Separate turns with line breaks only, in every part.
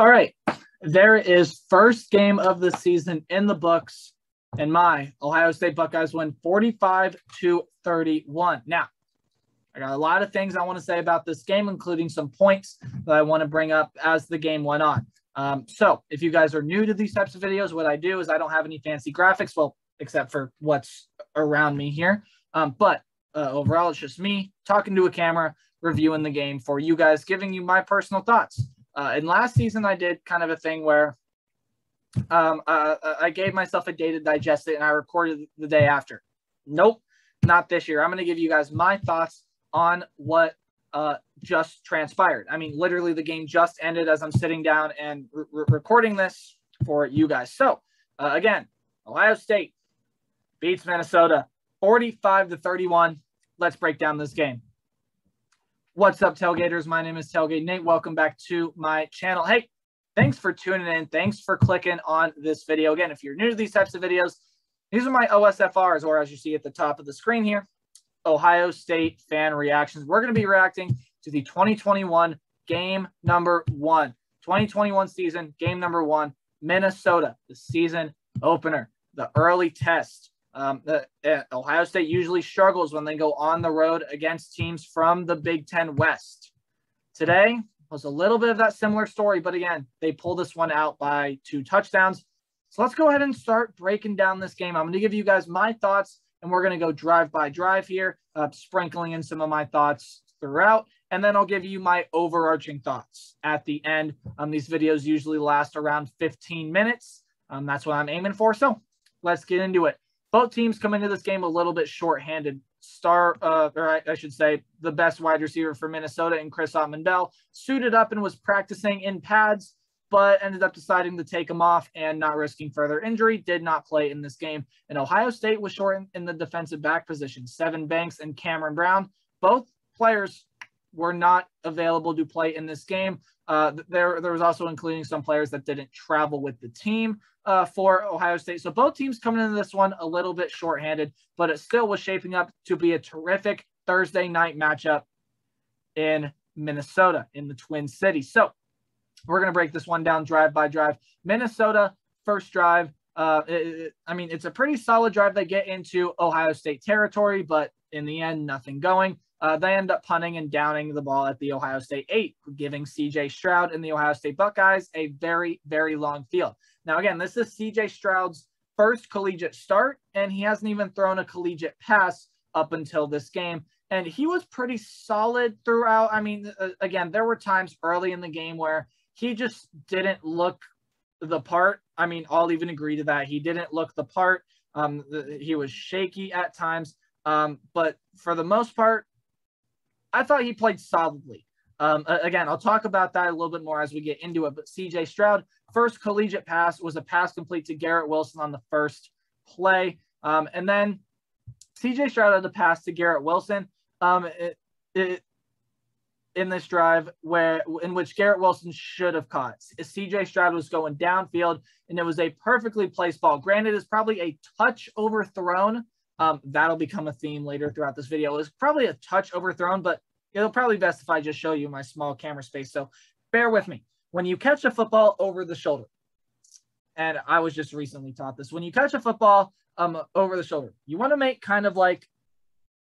All right, there is first game of the season in the books, and my Ohio State Buckeyes win 45-31. Now, I got a lot of things I want to say about this game, including some points that I want to bring up as the game went on. So if you guys are new to these types of videos, what I do is I don't have any fancy graphics, well, except for what's around me here. But overall, it's just me talking to a camera, reviewing the game for you guys, giving you my personal thoughts. And last season, I did kind of a thing where I gave myself a day to digest it, and I recorded the day after. Nope, not this year. I'm going to give you guys my thoughts on what just transpired. I mean, literally, the game just ended as I'm sitting down and recording this for you guys. So, again, Ohio State beats Minnesota 45-31. Let's break down this game. What's up, Tailgaters? My name is Tailgate Nate. Welcome back to my channel. Hey, thanks for tuning in. Thanks for clicking on this video. Again, if you're new to these types of videos, these are my OSFRs, or as you see at the top of the screen here, Ohio State fan reactions. We're going to be reacting to the 2021 game number 1. 2021 season, game number 1, Minnesota, the season opener, the early test. Ohio State usually struggles when they go on the road against teams from the Big Ten West. Today was a little bit of that similar story, but again, they pulled this one out by 2 touchdowns. So let's go ahead and start breaking down this game. I'm going to give you guys my thoughts, and we're going to go drive by drive here, sprinkling in some of my thoughts throughout, and then I'll give you my overarching thoughts at the end. These videos usually last around 15 minutes. That's what I'm aiming for, so let's get into it. Both teams come into this game a little bit shorthanded. I should say, the best wide receiver for Minnesota in Chris Ottman-Bell suited up and was practicing in pads, but ended up deciding to take him off and not risking further injury, did not play in this game. And Ohio State was short in the defensive back position. Sevyn Banks and Cameron Brown, both players were not available to play in this game. There was also including some players that didn't travel with the team for Ohio State. So both teams coming into this one a little bit shorthanded, but it still was shaping up to be a terrific Thursday night matchup in Minnesota, in the Twin Cities. So we're going to break this one down drive by drive. Minnesota, first drive. I mean, it's a pretty solid drive. They get into Ohio State territory, but in the end, nothing going. They end up punting and downing the ball at the Ohio State 8, giving C.J. Stroud and the Ohio State Buckeyes a very, very long field. Now, again, this is C.J. Stroud's first collegiate start, and he hasn't even thrown a collegiate pass up until this game. And he was pretty solid throughout. I mean, again, there were times early in the game where he just didn't look the part. I mean, I'll even agree to that. He didn't look the part. He was shaky at times. But for the most part, I thought he played solidly. Again, I'll talk about that a little bit more as we get into it. But C.J. Stroud, first collegiate pass was a pass complete to Garrett Wilson on the first play. And then C.J. Stroud had a pass to Garrett Wilson in this drive in which Garrett Wilson should have caught. C.J. Stroud was going downfield, and it was a perfectly placed ball. Granted, it's probably a touch overthrown. That'll become a theme later throughout this video. It's probably a touch overthrown, but it'll probably best if I just show you my small camera space. So bear with me. When you catch a football over the shoulder, and I was just recently taught this, when you catch a football over the shoulder, you want to make kind of like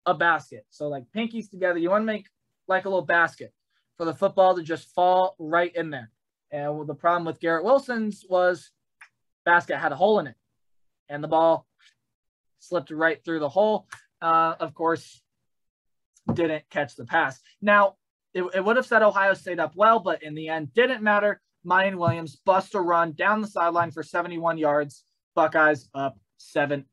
a basket. So like pinkies together, you want to make like a little basket for the football to just fall right in there. And the problem with Garrett Wilson's was basket had a hole in it, and the ball slipped right through the hole. Of course, didn't catch the pass. Now, it would have set Ohio State up well, but in the end, didn't matter. Mayan Williams bust a run down the sideline for 71 yards. Buckeyes up 7-0.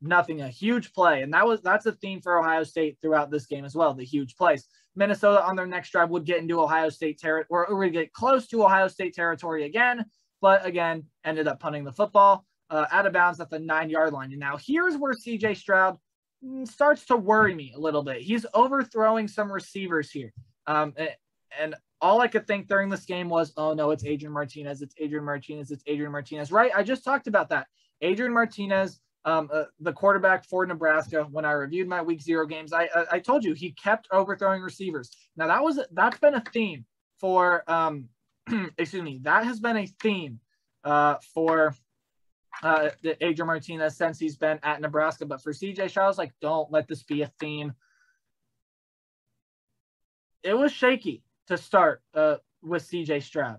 A huge play. And that's a theme for Ohio State throughout this game as well, the huge plays. Minnesota on their next drive would get into Ohio State territory, or would get close to Ohio State territory again, but again, ended up punting the football out of bounds at the 9-yard line. And now here's where C.J. Stroud starts to worry me a little bit. He's overthrowing some receivers here. And all I could think during this game was, oh no, it's Adrian Martinez. It's Adrian Martinez. It's Adrian Martinez. Right? I just talked about that. Adrian Martinez, the quarterback for Nebraska, when I reviewed my week 0 games, I told you he kept overthrowing receivers. Now that's been a theme for excuse me, that has been a theme for Adrian Martinez since he's been at Nebraska. But for CJ Stroud, I was like, don't let this be a theme. It was shaky to start with CJ Stroud.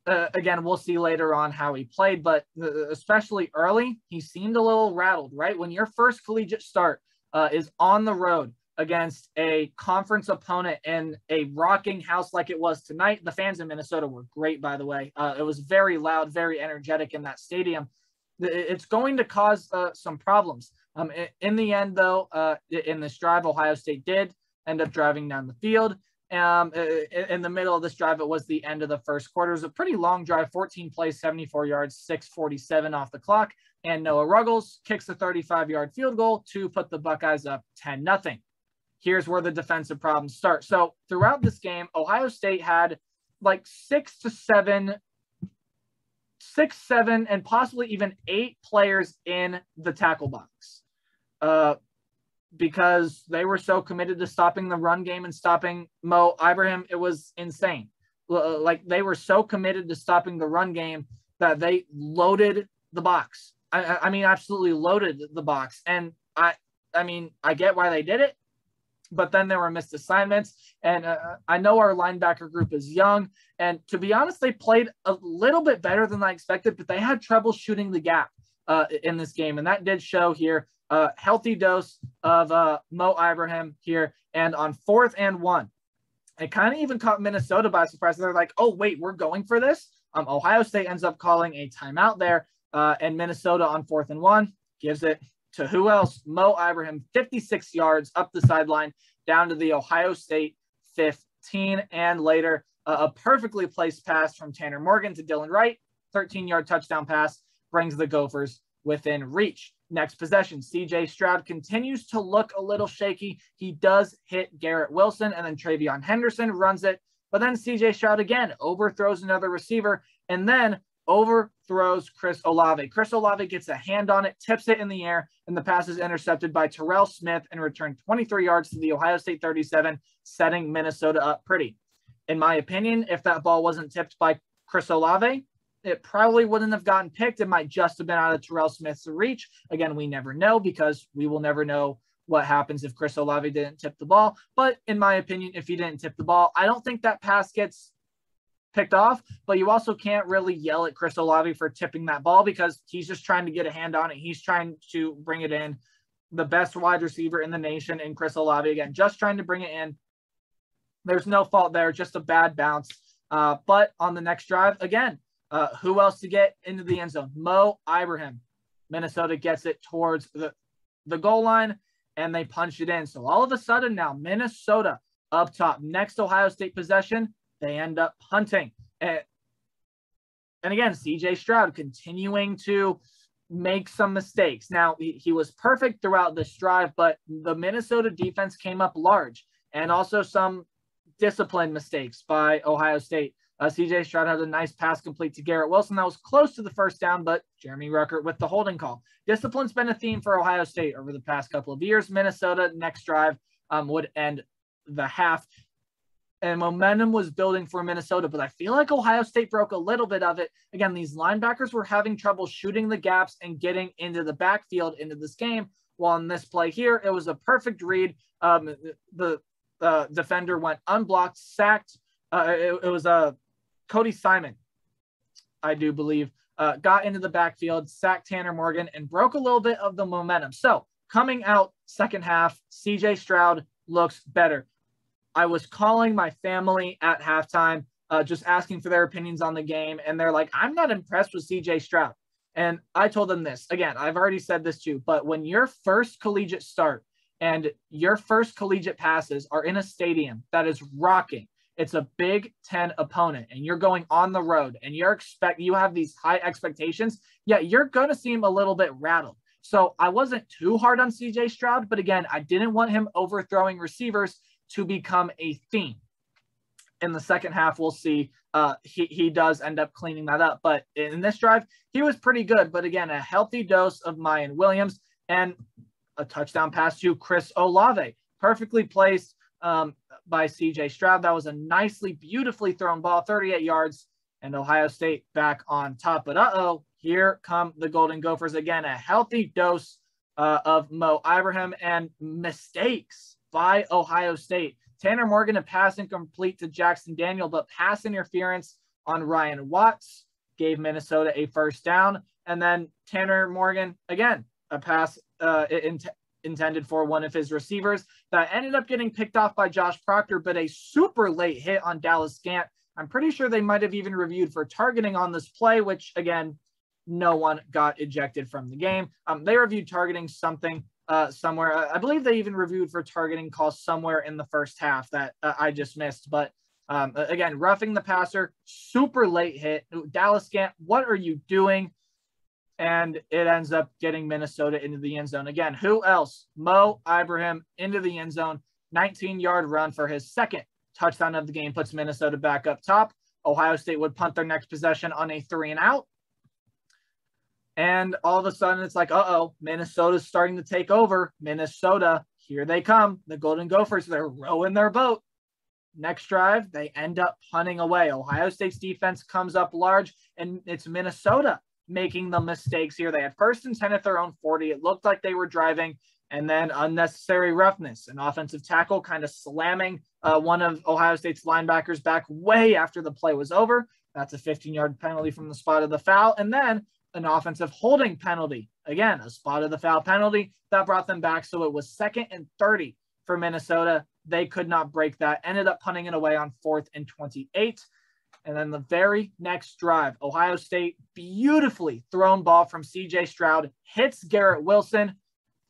Again, we'll see later on how he played, but especially early, he seemed a little rattled, right? When your first collegiate start is on the road against a conference opponent in a rocking house like it was tonight. The fans in Minnesota were great, by the way. It was very loud, very energetic in that stadium. It's going to cause some problems. In the end, though, in this drive, Ohio State did end up driving down the field. In the middle of this drive, it was the end of the first quarter. It was a pretty long drive, 14 plays, 74 yards, 6:47 off the clock. And Noah Ruggles kicks a 35-yard field goal to put the Buckeyes up 10-0. Here's where the defensive problems start. So throughout this game, Ohio State had like 6, 7, and possibly even 8 players in the tackle box. Because they were so committed to stopping the run game and stopping Mo Ibrahim, it was insane. Like, they were so committed to stopping the run game that they loaded the box. I mean, absolutely loaded the box. And I mean, I get why they did it, but then there were missed assignments. And I know our linebacker group is young. And to be honest, they played a little bit better than I expected, but they had trouble shooting the gap in this game. And that did show here. Healthy dose of Mo Ibrahim here. And on 4th and 1, it kind of even caught Minnesota by surprise. They're like, oh, wait, we're going for this? Ohio State ends up calling a timeout there. And Minnesota on 4th and 1 gives it to who else? Mo Ibrahim, 56 yards up the sideline down to the Ohio State 15. And later, a perfectly placed pass from Tanner Morgan to Dylan Wright, 13-yard touchdown pass, brings the Gophers within reach. Next possession, CJ Stroud continues to look a little shaky. He does hit Garrett Wilson, and then Travion Henderson runs it. But then CJ Stroud again overthrows another receiver and then overthrows Chris Olave. Chris Olave gets a hand on it, tips it in the air, and the pass is intercepted by Terrell Smith and returned 23 yards to the Ohio State 37, setting Minnesota up pretty. In my opinion, if that ball wasn't tipped by Chris Olave, it probably wouldn't have gotten picked. It might just have been out of Terrell Smith's reach. Again, we never know because we will never know what happens if Chris Olave didn't tip the ball. But in my opinion, if he didn't tip the ball, I don't think that pass gets picked off. But you also can't really yell at Chris Olave for tipping that ball because he's just trying to get a hand on it. He's trying to bring it in. The best wide receiver in the nation in Chris Olave, again, just trying to bring it in. There's no fault there, just a bad bounce. But on the next drive, again, who else to get into the end zone? Mo Ibrahim. Minnesota gets it towards the goal line, and they punch it in. So all of a sudden now, Minnesota up top. Next Ohio State possession, they end up punting. And again, CJ Stroud continuing to make some mistakes. Now, he was perfect throughout this drive, but the Minnesota defense came up large. And also some discipline mistakes by Ohio State. CJ Stroud had a nice pass complete to Garrett Wilson. That was close to the first down, but Jeremy Ruckert with the holding call. Discipline's been a theme for Ohio State over the past couple of years. Minnesota, next drive, would end the half. And momentum was building for Minnesota, but I feel like Ohio State broke a little bit of it. Again, these linebackers were having trouble shooting the gaps and getting into the backfield into this game. While in this play here, it was a perfect read. The defender went unblocked, sacked. It was Cody Simon, I do believe, got into the backfield, sacked Tanner Morgan, and broke a little bit of the momentum. So coming out second half, CJ Stroud looks better. I was calling my family at halftime, just asking for their opinions on the game, and they're like, I'm not impressed with CJ Stroud. And I told them this. Again, I've already said this too, but when your first collegiate start and your first collegiate passes are in a stadium that is rocking, it's a Big Ten opponent, and you're going on the road, and you have these high expectations, yet you're going to seem a little bit rattled. So I wasn't too hard on CJ Stroud, but again, I didn't want him overthrowing receivers to become a theme. In the second half, we'll see. He does end up cleaning that up, but in this drive, he was pretty good. But again, a healthy dose of Mayan Williams and a touchdown pass to Chris Olave, perfectly placed. by C.J. Stroud. That was a nicely, beautifully thrown ball, 38 yards, and Ohio State back on top. But here come the Golden Gophers again. A healthy dose of Mo Ibrahim and mistakes by Ohio State. Tanner Morgan, a pass incomplete to Jackson Daniel, but pass interference on Ryan Watts gave Minnesota a first down. And then Tanner Morgan, again, a pass intended for one of his receivers that ended up getting picked off by Josh Proctor, but a super late hit on Dallas Scant. I'm pretty sure they might have even reviewed for targeting on this play, which, again, no one got ejected from the game. They reviewed targeting something somewhere. I believe they even reviewed for targeting calls somewhere in the first half that I just missed. But again, roughing the passer, super late hit. Dallas Scant, what are you doing? And it ends up getting Minnesota into the end zone. Again, who else? Mo Ibrahim into the end zone. 19-yard run for his second touchdown of the game puts Minnesota back up top. Ohio State would punt their next possession on a 3-and-out. And all of a sudden, it's like, Minnesota's starting to take over. Minnesota, here they come. The Golden Gophers, they're rowing their boat. Next drive, they end up punting away. Ohio State's defense comes up large, and it's Minnesota making the mistakes here. They had 1st and 10 at their own 40. It looked like they were driving, and then unnecessary roughness. An offensive tackle kind of slamming one of Ohio State's linebackers back way after the play was over. That's a 15-yard penalty from the spot of the foul. And then an offensive holding penalty. Again, a spot of the foul penalty that brought them back. So it was 2nd and 30 for Minnesota. They could not break that. Ended up punting it away on 4th and 28. And then the very next drive, Ohio State, beautifully thrown ball from C.J. Stroud, hits Garrett Wilson,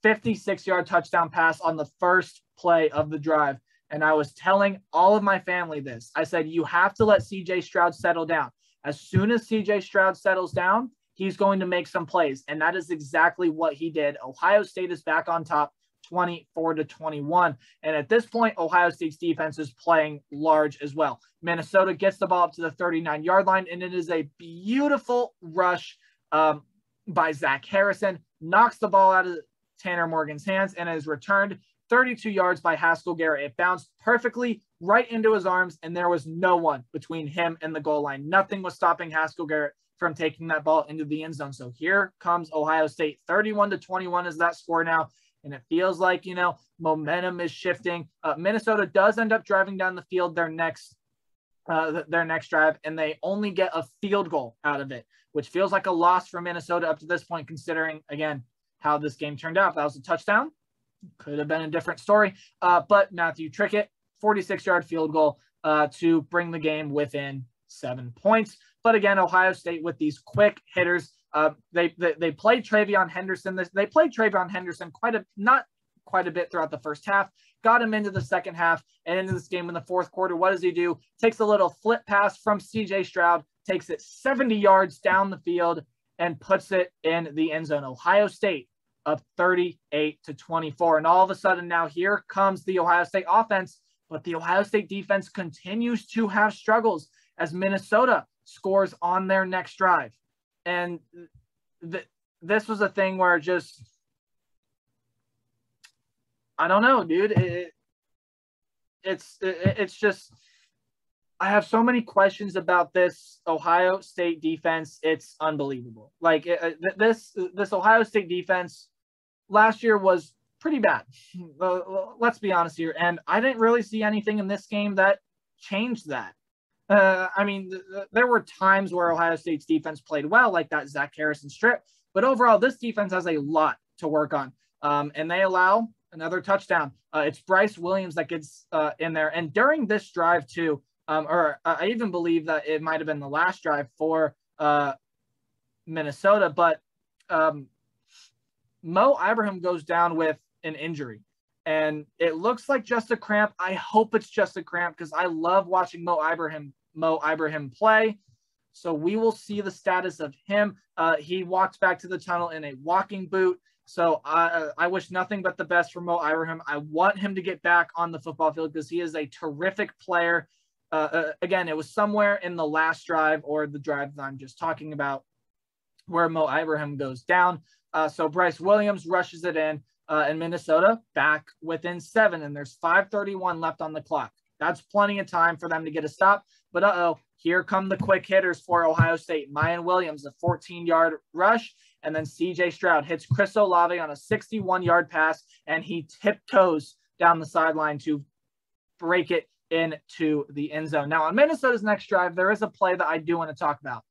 56-yard touchdown pass on the first play of the drive. And I was telling all of my family this. I said, you have to let C.J. Stroud settle down. As soon as C.J. Stroud settles down, he's going to make some plays. And that is exactly what he did. Ohio State is back on top, 24-21. And at this point, Ohio State's defense is playing large as well. Minnesota gets the ball up to the 39-yard line, and it is a beautiful rush by Zach Harrison, knocks the ball out of Tanner Morgan's hands, and is returned 32 yards by Haskell Garrett. It bounced perfectly right into his arms, and there was no one between him and the goal line. Nothing was stopping Haskell Garrett from taking that ball into the end zone. So here comes Ohio State. 31-21 is that score now. And it feels like, momentum is shifting. Minnesota does end up driving down the field their next drive, and they only get a field goal out of it, which feels like a loss for Minnesota up to this point, considering, again, how this game turned out. If that was a touchdown, could have been a different story. But Matthew Trickett, 46-yard field goal to bring the game within 7 points. But again, Ohio State with these quick hitters. They played TreVeyon Henderson. They played TreVeyon Henderson not quite a bit throughout the first half. Got him into the second half and into this game in the fourth quarter. What does he do? Takes a little flip pass from C.J. Stroud, takes it 70 yards down the field, and puts it in the end zone. Ohio State up 38-24. And all of a sudden now here comes the Ohio State offense, but the Ohio State defense continues to have struggles as Minnesota scores on their next drive. And this was a thing where just, I don't know, dude. It's just, I have so many questions about this Ohio State defense. It's unbelievable. Like this Ohio State defense last year was pretty bad. Let's be honest here. And I didn't really see anything in this game that changed that. I mean, there were times where Ohio State's defense played well, like that Zach Harrison strip. But overall, this defense has a lot to work on. And they allow another touchdown. It's Bryce Williams that gets in there. And during this drive, too, I even believe that it might have been the last drive for Minnesota. But Mo Ibrahim goes down with an injury. And it looks like just a cramp. I hope it's just a cramp because I love watching Mo Ibrahim play. So we will see the status of him. He walked back to the tunnel in a walking boot. So I wish nothing but the best for Mo Ibrahim. I want him to get back on the football field because he is a terrific player. Again, it was somewhere in the last drive or the drive that I'm just talking about where Mo Ibrahim goes down. So Bryce Williams rushes it in. and Minnesota back within 7, and there's 5:31 left on the clock. That's plenty of time for them to get a stop. But here come the quick hitters for Ohio State. Mayan Williams, a 14-yard rush, and then C.J. Stroud hits Chris Olave on a 61-yard pass, and he tiptoes down the sideline to break it into the end zone. Now, on Minnesota's next drive, there is a play that I do want to talk about.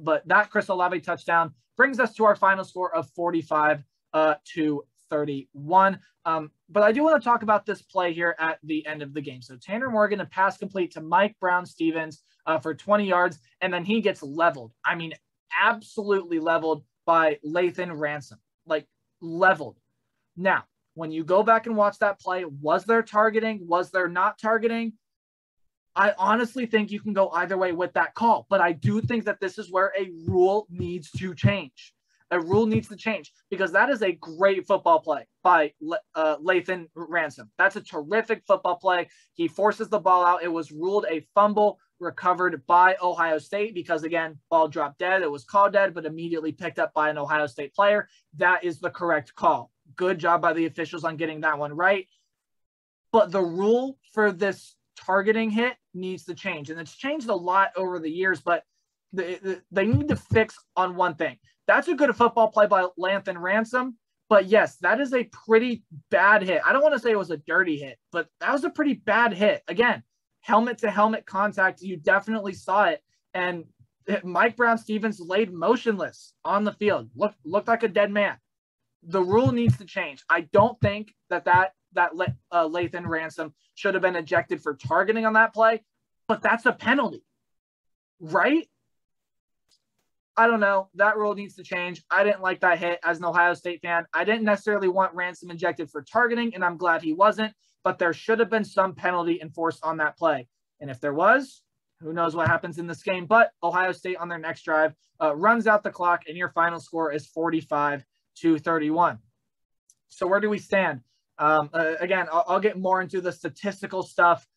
But that Chris Olave touchdown brings us to our final score of 45 to 31. But I do want to talk about this play here at the end of the game. So Tanner Morgan, a pass complete to Mike Brown-Stephens for 20 yards, and then he gets leveled. I mean, absolutely leveled by Lathan Ransom, like leveled. Now, when you go back and watch that play, was there targeting? Was there not targeting? I honestly think you can go either way with that call, but I do think that this is where a rule needs to change. A rule needs to change because that is a great football play by Lathan Ransom. That's a terrific football play. He forces the ball out. It was ruled a fumble recovered by Ohio State because, again, ball dropped dead. It was called dead, but immediately picked up by an Ohio State player. That is the correct call. Good job by the officials on getting that one right. But the rule for this targeting hit needs to change. And it's changed a lot over the years, but they need to fix on one thing. That's a good football play by Lathan Ransom, but yes, that is a pretty bad hit. I don't want to say it was a dirty hit, but that was a pretty bad hit. Again, helmet-to-helmet contact, you definitely saw it, and Mike Brown-Stephens laid motionless on the field, looked like a dead man. The rule needs to change. I don't think that Lathan Ransom should have been ejected for targeting on that play, but that's a penalty, right? I don't know. That rule needs to change. I didn't like that hit as an Ohio State fan. I didn't necessarily want Ransom ejected for targeting, and I'm glad he wasn't, but there should have been some penalty enforced on that play. And if there was, who knows what happens in this game, but Ohio State on their next drive runs out the clock, and your final score is 45 to 31. So where do we stand? Again, I'll get more into the statistical stuff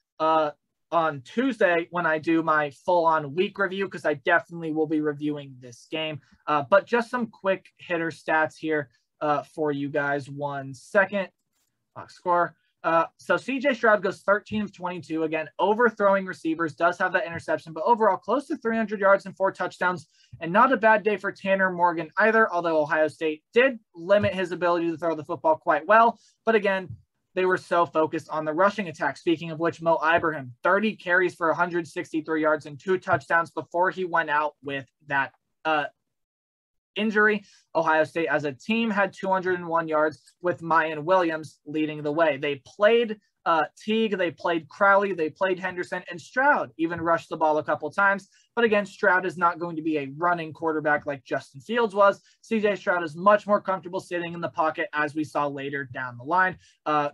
on Tuesday when I do my full-on week review, because I definitely will be reviewing this game. But just some quick hitter stats here for you guys. 1 second. Box score. So C.J. Stroud goes 13 of 22. Again, overthrowing receivers, does have that interception, but overall close to 300 yards and 4 touchdowns, and not a bad day for Tanner Morgan either, although Ohio State did limit his ability to throw the football quite well. But again, they were so focused on the rushing attack. Speaking of which, Mo Ibrahim, 30 carries for 163 yards and 2 touchdowns before he went out with that injury. Ohio State as a team had 201 yards with Mayan Williams leading the way. They played Teague, they played Crowley, they played Henderson, and Stroud even rushed the ball a couple times. But again, Stroud is not going to be a running quarterback like Justin Fields was. C.J. Stroud is much more comfortable sitting in the pocket, as we saw later down the line.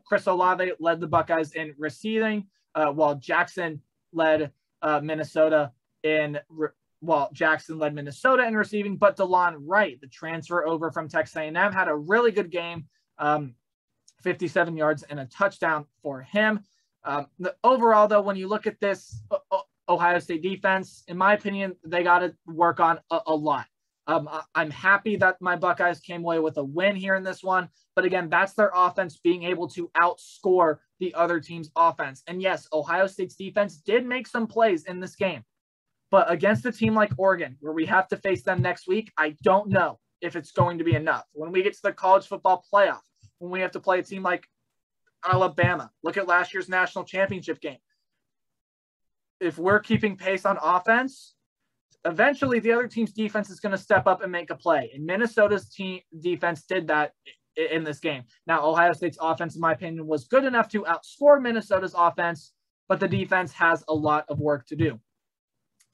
Chris Olave led the Buckeyes in receiving, while Jackson led Minnesota in receiving. But DeLon Wright, the transfer over from Texas A&M, had a really good game. 57 yards and a touchdown for him. Overall, though, when you look at this Ohio State defense, in my opinion, they got to work on a lot. I'm happy that my Buckeyes came away with a win here in this one. But again, that's their offense being able to outscore the other team's offense. And yes, Ohio State's defense did make some plays in this game. But against a team like Oregon, where we have to face them next week, I don't know if it's going to be enough. When we get to the college football playoff, when we have to play a team like Alabama, look at last year's national championship game. If we're keeping pace on offense, eventually the other team's defense is going to step up and make a play. And Minnesota's team defense did that in this game. Now, Ohio State's offense, in my opinion, was good enough to outscore Minnesota's offense, but the defense has a lot of work to do.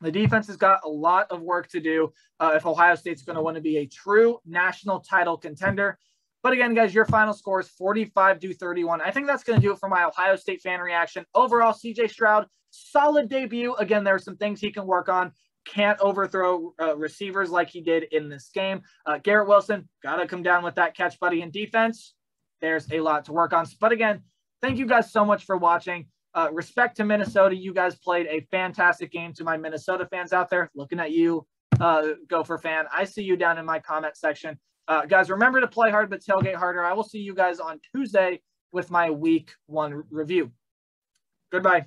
The defense has got a lot of work to do if Ohio State's going to want to be a true national title contender. But again, guys, your final score is 45 to 31. I think that's going to do it for my Ohio State fan reaction. Overall, C.J. Stroud, solid debut. Again, there are some things he can work on. Can't overthrow receivers like he did in this game. Garrett Wilson, got to come down with that catch, buddy. In defense, there's a lot to work on. But again, thank you guys so much for watching. Respect to Minnesota. You guys played a fantastic game. To my Minnesota fans out there, looking at you, Gopher fan. I see you down in my comment section. Guys, remember to play hard, but tailgate harder. I will see you guys on Tuesday with my week 1 review. Goodbye.